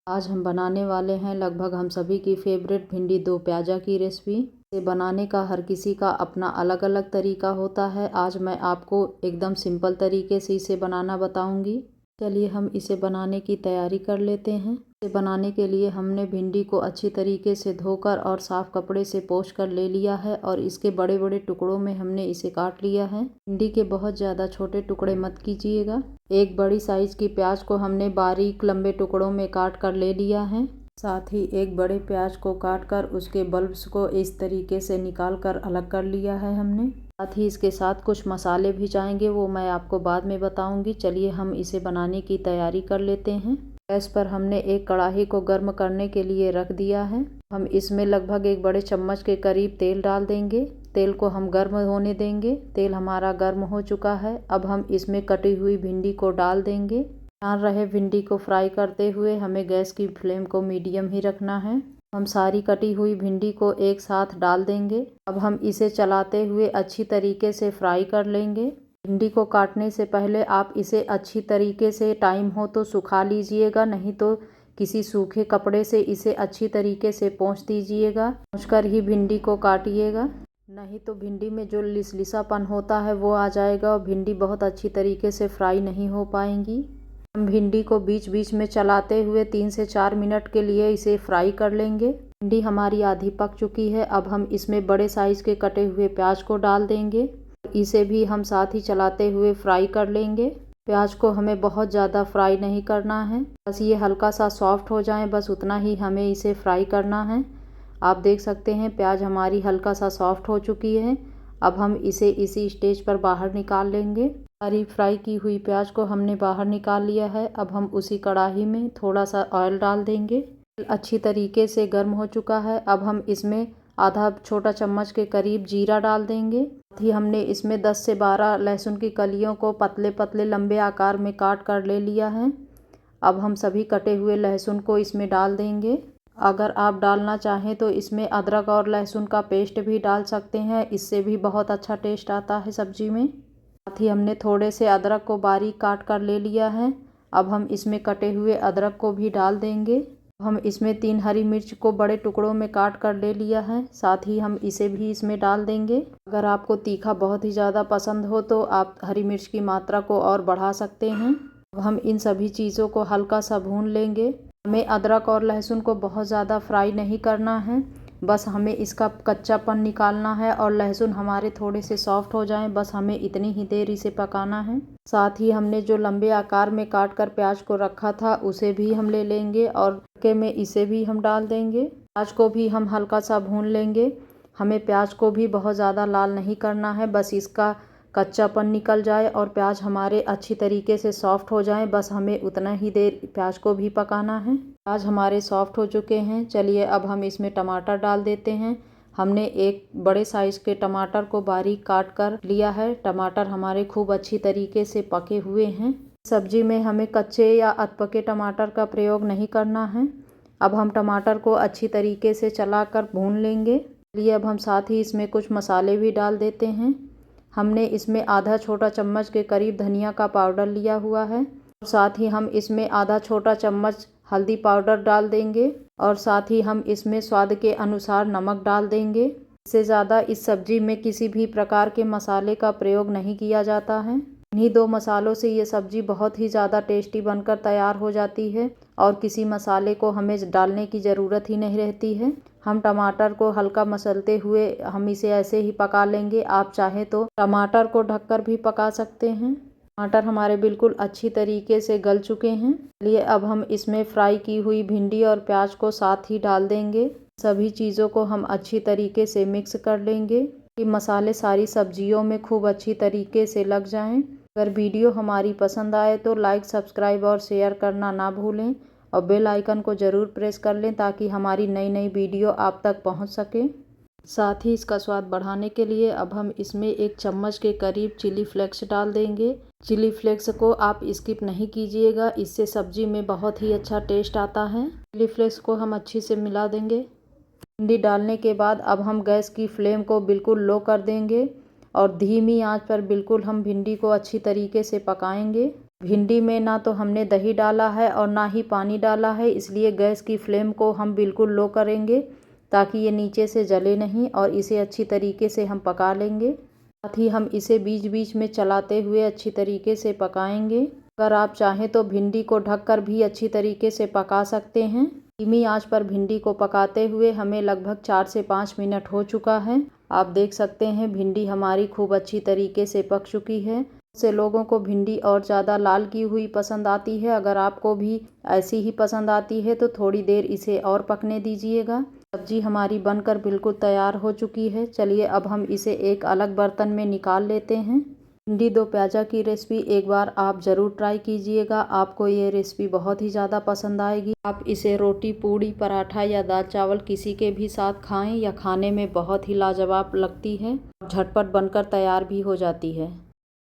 आज हम बनाने वाले हैं लगभग हम सभी की फेवरेट भिंडी दो प्याज़ा की रेसिपी। इसे बनाने का हर किसी का अपना अलग अलग तरीका होता है। आज मैं आपको एकदम सिंपल तरीके से इसे बनाना बताऊंगी। चलिए हम इसे बनाने की तैयारी कर लेते हैं। इसे बनाने के लिए हमने भिंडी को अच्छी तरीके से धोकर और साफ़ कपड़े से पोंछ कर ले लिया है और इसके बड़े बड़े टुकड़ों में हमने इसे काट लिया है। भिंडी के बहुत ज़्यादा छोटे टुकड़े मत कीजिएगा। एक बड़ी साइज़ की प्याज को हमने बारीक लंबे टुकड़ों में काट कर ले लिया है। साथ ही एक बड़े प्याज को काट कर उसके बल्ब्स को इस तरीके से निकाल कर अलग कर लिया है हमने। साथ ही इसके साथ कुछ मसाले भी जाएंगे, वो मैं आपको बाद में बताऊंगी। चलिए हम इसे बनाने की तैयारी कर लेते हैं। गैस पर हमने एक कढ़ाई को गर्म करने के लिए रख दिया है। हम इसमें लगभग एक बड़े चम्मच के करीब तेल डाल देंगे। तेल को हम गर्म होने देंगे। तेल हमारा गर्म हो चुका है। अब हम इसमें कटी हुई भिंडी को डाल देंगे। ध्यान रहे भिंडी को फ्राई करते हुए हमें गैस की फ्लेम को मीडियम ही रखना है। हम सारी कटी हुई भिंडी को एक साथ डाल देंगे। अब हम इसे चलाते हुए अच्छी तरीके से फ्राई कर लेंगे। भिंडी को काटने से पहले आप इसे अच्छी तरीके से टाइम हो तो सुखा लीजिएगा, नहीं तो किसी सूखे कपड़े से इसे अच्छी तरीके से पोंछ दीजिएगा। पोंछकर ही भिंडी को काटिएगा, नहीं तो भिंडी में जो लिसलिसापन होता है वो आ जाएगा और भिंडी बहुत अच्छी तरीके से फ्राई नहीं हो पाएंगी। हम भिंडी को बीच बीच में चलाते हुए 3 से 4 मिनट के लिए इसे फ्राई कर लेंगे। भिंडी हमारी आधी पक चुकी है। अब हम इसमें बड़े साइज़ के कटे हुए प्याज को डाल देंगे। इसे भी हम साथ ही चलाते हुए फ्राई कर लेंगे। प्याज को हमें बहुत ज़्यादा फ्राई नहीं करना है, बस ये हल्का सा सॉफ्ट हो जाए, बस उतना ही हमें इसे फ्राई करना है। आप देख सकते हैं प्याज हमारी हल्का सा सॉफ्ट हो चुकी है। अब हम इसे इसी स्टेज पर बाहर निकाल लेंगे। सारी फ्राई की हुई प्याज को हमने बाहर निकाल लिया है। अब हम उसी कढ़ाई में थोड़ा सा ऑयल डाल देंगे। अच्छी तरीके से गर्म हो चुका है। अब हम इसमें आधा छोटा चम्मच के करीब जीरा डाल देंगे। साथ ही हमने इसमें 10 से 12 लहसुन की कलियों को पतले पतले लंबे आकार में काट कर ले लिया है। अब हम सभी कटे हुए लहसुन को इसमें डाल देंगे। अगर आप डालना चाहें तो इसमें अदरक और लहसुन का पेस्ट भी डाल सकते हैं, इससे भी बहुत अच्छा टेस्ट आता है सब्जी में। साथ ही हमने थोड़े से अदरक को बारीक काट कर ले लिया है। अब हम इसमें कटे हुए अदरक को भी डाल देंगे। हम इसमें 3 हरी मिर्च को बड़े टुकड़ों में काट कर ले लिया है। साथ ही हम इसे भी इसमें डाल देंगे। अगर आपको तीखा बहुत ही ज़्यादा पसंद हो तो आप हरी मिर्च की मात्रा को और बढ़ा सकते हैं। अब हम इन सभी चीज़ों को हल्का सा भून लेंगे। हमें अदरक और लहसुन को बहुत ज़्यादा फ्राई नहीं करना है, बस हमें इसका कच्चापन निकालना है और लहसुन हमारे थोड़े से सॉफ्ट हो जाएं, बस हमें इतनी ही देर इसे पकाना है। साथ ही हमने जो लंबे आकार में काट कर प्याज को रखा था उसे भी हम ले लेंगे और तड़के में इसे भी हम डाल देंगे। प्याज को भी हम हल्का सा भून लेंगे। हमें प्याज को भी बहुत ज़्यादा लाल नहीं करना है, बस इसका कच्चापन निकल जाए और प्याज हमारे अच्छी तरीके से सॉफ्ट हो जाए, बस हमें उतना ही देर प्याज को भी पकाना है। प्याज हमारे सॉफ्ट हो चुके हैं। चलिए अब हम इसमें टमाटर डाल देते हैं। हमने एक बड़े साइज़ के टमाटर को बारीक काट कर लिया है। टमाटर हमारे खूब अच्छी तरीके से पके हुए हैं। सब्जी में हमें कच्चे या अधपके टमाटर का प्रयोग नहीं करना है। अब हम टमाटर को अच्छी तरीके से चलाकर भून लेंगे। चलिए अब हम साथ ही इसमें कुछ मसाले भी डाल देते हैं। हमने इसमें आधा छोटा चम्मच के करीब धनिया का पाउडर लिया हुआ है और साथ ही हम इसमें आधा छोटा चम्मच हल्दी पाउडर डाल देंगे और साथ ही हम इसमें स्वाद के अनुसार नमक डाल देंगे। इससे ज़्यादा इस सब्जी में किसी भी प्रकार के मसाले का प्रयोग नहीं किया जाता है। इन्हीं 2 मसालों से ये सब्जी बहुत ही ज़्यादा टेस्टी बनकर तैयार हो जाती है और किसी मसाले को हमें डालने की ज़रूरत ही नहीं रहती है। हम टमाटर को हल्का मसलते हुए हम इसे ऐसे ही पका लेंगे। आप चाहें तो टमाटर को ढककर भी पका सकते हैं। टमाटर हमारे बिल्कुल अच्छी तरीके से गल चुके हैं। चलिए अब हम इसमें फ्राई की हुई भिंडी और प्याज को साथ ही डाल देंगे। सभी चीज़ों को हम अच्छी तरीके से मिक्स कर लेंगे कि मसाले सारी सब्जियों में खूब अच्छी तरीके से लग जाएं। अगर वीडियो हमारी पसंद आए तो लाइक, सब्सक्राइब और शेयर करना ना भूलें और बेल आइकन को ज़रूर प्रेस कर लें ताकि हमारी नई नई वीडियो आप तक पहुंच सके। साथ ही इसका स्वाद बढ़ाने के लिए अब हम इसमें 1 चम्मच के करीब चिली फ्लेक्स डाल देंगे। चिली फ्लेक्स को आप स्किप नहीं कीजिएगा, इससे सब्जी में बहुत ही अच्छा टेस्ट आता है। चिली फ्लेक्स को हम अच्छी से मिला देंगे। भिंडी डालने के बाद अब हम गैस की फ्लेम को बिल्कुल लो कर देंगे और धीमी आंच पर बिल्कुल हम भिंडी को अच्छी तरीके से पकाएंगे। भिंडी में ना तो हमने दही डाला है और ना ही पानी डाला है, इसलिए गैस की फ्लेम को हम बिल्कुल लो करेंगे ताकि ये नीचे से जले नहीं और इसे अच्छी तरीके से हम पका लेंगे। साथ ही हम इसे बीच बीच में चलाते हुए अच्छी तरीके से पकाएंगे। अगर आप चाहें तो भिंडी को ढककर भी अच्छी तरीके से पका सकते हैं। धीमी आंच पर भिंडी को पकाते हुए हमें लगभग 4 से 5 मिनट हो चुका है। आप देख सकते हैं भिंडी हमारी खूब अच्छी तरीके से पक चुकी है। से लोगों को भिंडी और ज़्यादा लाल की हुई पसंद आती है। अगर आपको भी ऐसी ही पसंद आती है तो थोड़ी देर इसे और पकने दीजिएगा। सब्जी हमारी बनकर बिल्कुल तैयार हो चुकी है। चलिए अब हम इसे एक अलग बर्तन में निकाल लेते हैं। भिंडी दो प्याज़ा की रेसिपी एक बार आप ज़रूर ट्राई कीजिएगा। आपको ये रेसिपी बहुत ही ज़्यादा पसंद आएगी। आप इसे रोटी, पूड़ी, पराठा या दाल चावल किसी के भी साथ खाएं या खाने में बहुत ही लाजवाब लगती है। झटपट बनकर तैयार भी हो जाती है।